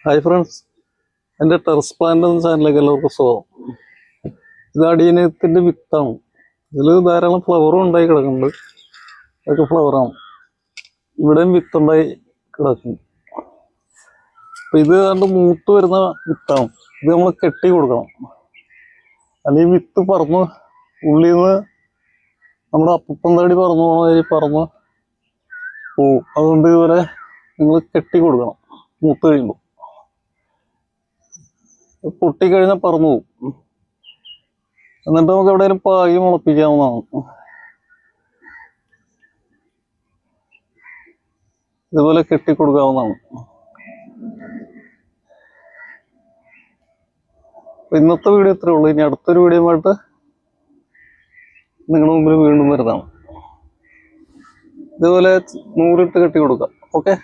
Hi friends, എൻ്റെ terrace plant എന്ന ചാനലിലേക്ക് എല്ലാവർക്കും സ്വാഗതം. ഇത് അടിയനത്തിൻ്റെ വിത്താണ്. ഇതിൽ ധാരാളം ഫ്ലവറും ഉണ്ടായി കിടക്കുന്നുണ്ട്. അതൊക്കെ ഫ്ലവറാണ്. ഇവിടെയും വിത്തുണ്ടായി കിടക്കുന്നു. അപ്പം ഇത് കണ്ട് മൂത്ത് വരുന്ന വിത്താണ്. ഇത് നമ്മൾ കെട്ടി കൊടുക്കണം, അല്ലെങ്കിൽ വിത്ത് പറന്ന് ഉള്ളിൽ നിന്ന് നമ്മുടെ അപ്പൂപ്പൻ തടി പറന്നു പോകുന്ന പറന്ന് പോവും. അതുകൊണ്ട് ഇതുപോലെ നിങ്ങൾ കെട്ടി കൊടുക്കണം. മൂത്ത് കഴിയുമ്പോൾ പൊട്ടിക്കഴിഞ്ഞാൽ പറന്നു പോകും. എന്നിട്ട് നമുക്ക് എവിടെയെങ്കിലും പാകി മുളപ്പിക്കാവുന്നതാണ്. ഇതുപോലെ കെട്ടിക്കൊടുക്കാവുന്നതാണ്. ഇന്നത്തെ വീഡിയോ ഇത്രേ ഉള്ളൂ. ഇനി അടുത്തൊരു വീഡിയോയുമായിട്ട് നിങ്ങളുടെ മുമ്പിൽ വീണ്ടും വരുന്നതാണ്. ഇതുപോലെ 100 ഇട്ട് കെട്ടി കൊടുക്കാം. ഓക്കെ.